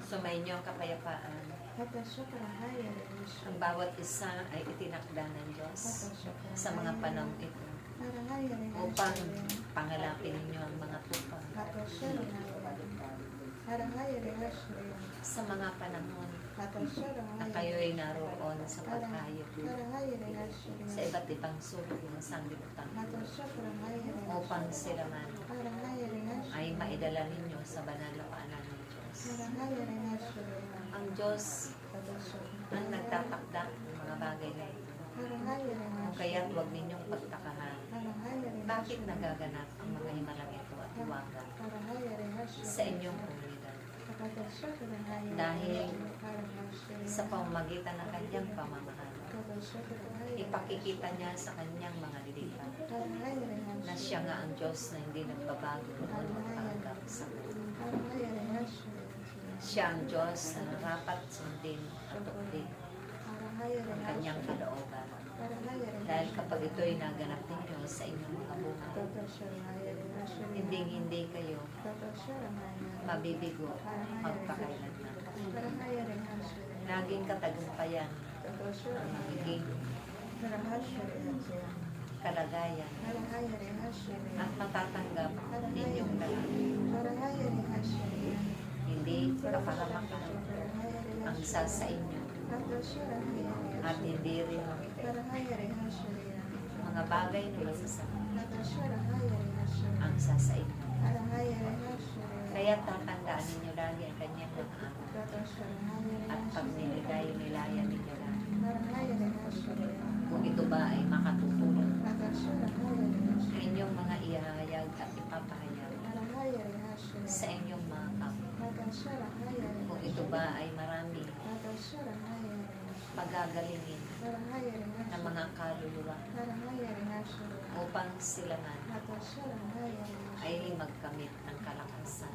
Sumainyo ang kapayapaan. Ang bawat isa ay itinakda ng Diyos sa mga panahon ito upang pangalapin ninyo ang mga tupang sa mga panahon na kayo'y naroon sa pagkayod sa iba't ibang sulok ng sanglibutan upang sila man ay maidala ninyo sa banal na paanan ng Diyos. Ang Diyos ang nagtatakda ng mga bagay na ito. Kung kaya't huwag ninyong pagtakahan bakit nagaganap ang mga himalang ito at hiwaga sa inyong komunidad. Dahil sa pamamagitan ng kanyang pamamahal, ipakikita niya sa kanyang mga lilipan na siya nga ang Diyos na hindi nagbabago noon magpaagap sa mundo. Siya ang Diyos na narapat sundin at tukdin ang kanyang kalooban. Dahil kapag ito'y naganap ninyo sa inyong mga buhay, hindi kayo mabibigo magpakailanman. Laging katagumpayan ang magiging kalagayan at matatanggap ninyong lahat. Hindi kapahamakan ang isa sa inyo at hindi rin mga bagay na masasama ang isa sa inyo. Kaya tatandaan ninyo lagi ang kanyang mga anak at pag nilaya ninyo lagi. Kung ito ba ay makatutulong sa inyong mga ihahayag at ipapahayag sa inyong mga kapwa. Kung ito ba ay marami pagagalingin ng mga kaluluwa upang sila man ay magkamit ng kalakasan.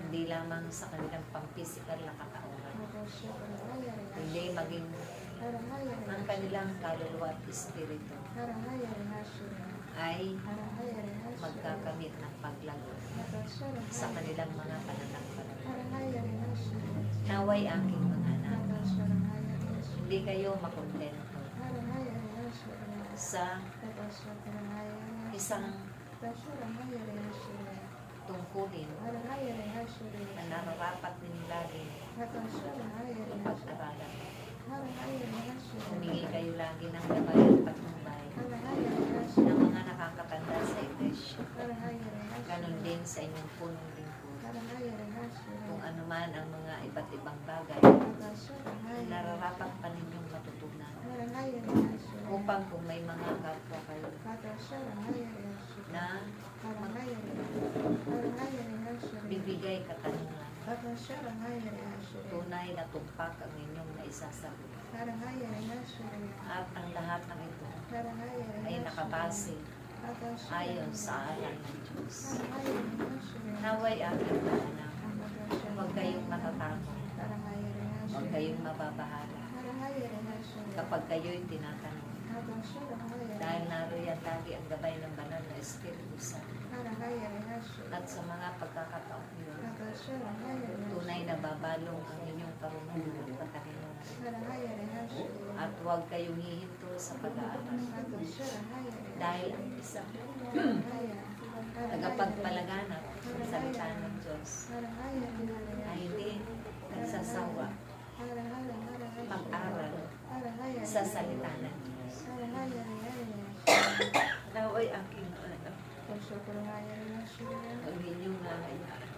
Hindi lamang sa kanilang pampisikal na katauhan, hindi maging ang kanilang kaluluwa at espiritu ay magkakamit ng paglago sa kanilang mga pananampalataya. Naway aking mga anak, hindi kayo makontento sa isang tungkulin na nararapat din lagi pag-aralan. Humingi kayo lagi ng gabay at patnubay ng mga nakakatanda sa iglesia. Ganon din sa inyong punong lingkod. Kung ano man ang mga iba't ibang bagay nararapat pa ninyong matutunan upang kung may mga kapwa kayo na bibigay katanungan, tunay na tumpak ang inyong naisasabi. At ang lahat ng ito ay nakabase ayon sa aral ng Diyos. Naway aking mga anak, huwag kayong matatakot, huwag kayong mababahala kapag kayo'y tinatanong. Dahil naroon lagi ang gabay ng banal na Espiritu Santo. At sa mga pagkakataon yun, tunay na babalong ang inyong karunungan at katalinuhan. At huwag kayong hihinto sa pag-aaral. Dahil ang isang tagapagpalaganap ng salita ng Diyos ay hindi nagsasawa mag-aral sa salita ng Diyos. Naway aking anak, ang inyong nangayaan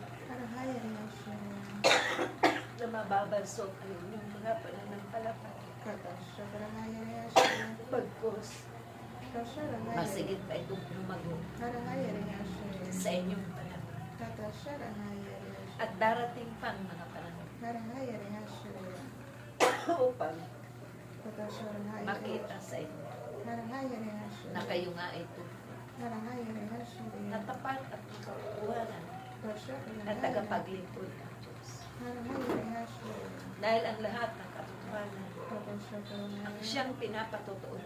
na mababalsot ang inyong mga pananampalataya. Pagkos, masigit pa itong lumago sa inyong panahon. At darating pang mga panahon upang makita sa inyo na kayo nga ito na tapat at katotohanan at tagapaglingkod ng Diyos. Dahil ang lahat ng katotohanan ang siyang pinapatutuon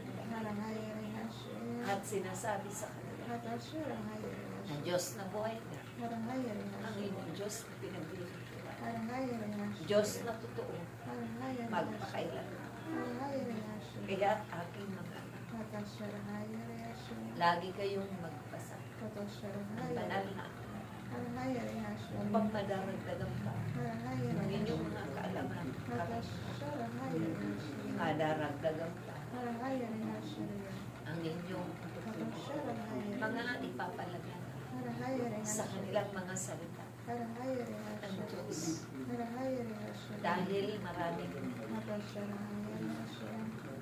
at sinasabi sa kanila na Diyos na buhay na. Ang inyong Diyos na pinaglilingkuran. Diyos na totoo. Magpakailan. Kaya aking mga anak, lagi kayong magbasa ng banal na upang madaragdagan pa ang inyong mga kaalaman. Madaragdagan pa ang inyong mga ipapalagyan sa kanilang mga salita ng Diyos. Dahil maraming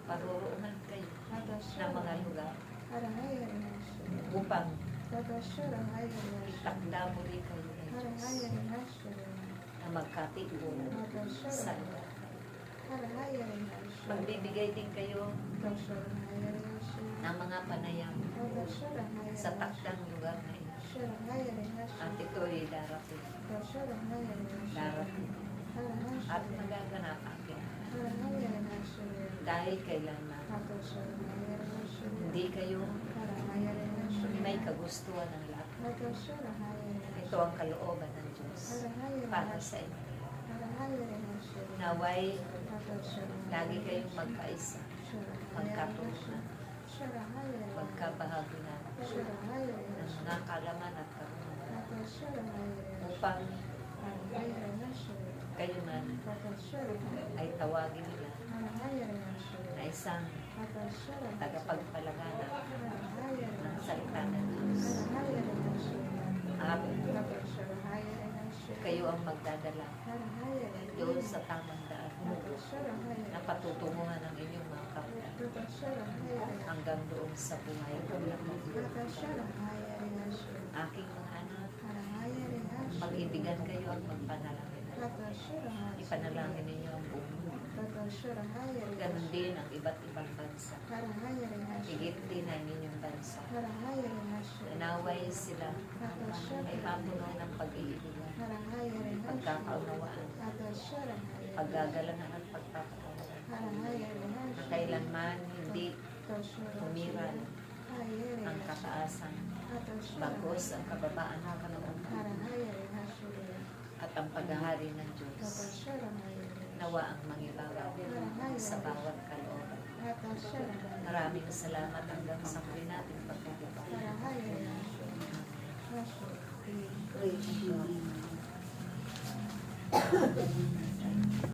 paruroonan kayo ng mga lugar upang itakda muli kayo ng Diyos na magkatipon sa lugar. Magbibigay din kayo ng mga panayam sa takdang lugar na ito. At ito'y darating. Darating. At magaganap akin. Dahil kailanman hindi kayo may kagustuhan ng lahat. Ito ang kalooban ng Diyos para sa inyo. Naway, lagi kayong magkaisa, magkatulungan, magkabahaginan ng mga kalaman at karunungan upang kayo man ay tawagin nila na isang tagapagpalagana ng salita ng Diyos. At kayo ang magdadala doon sa tamang daan na patutunguhan ng inyong mga kapwa hanggang doon sa buhay ko. Aking mga anak, pag-ibigan kayo at magpanalangin. Ipanalangin ninyo ang buong mundo. Ganon din ang iba't ibang bansa. Higit din ang inyong bansa. Nanaway sila ay mapuno ng pag-iibigan, pagkakaunawaan, paggagalangan at pagpapatawaran. Na kailanman hindi humiran ang kataasan, bagos ang kababaan ng kalooban at ang paghahari ng Diyos. Nawa ang mangibabaw sa bawat kalooban. Maraming salamat hanggang sa muli nating pagkakita. Praise God.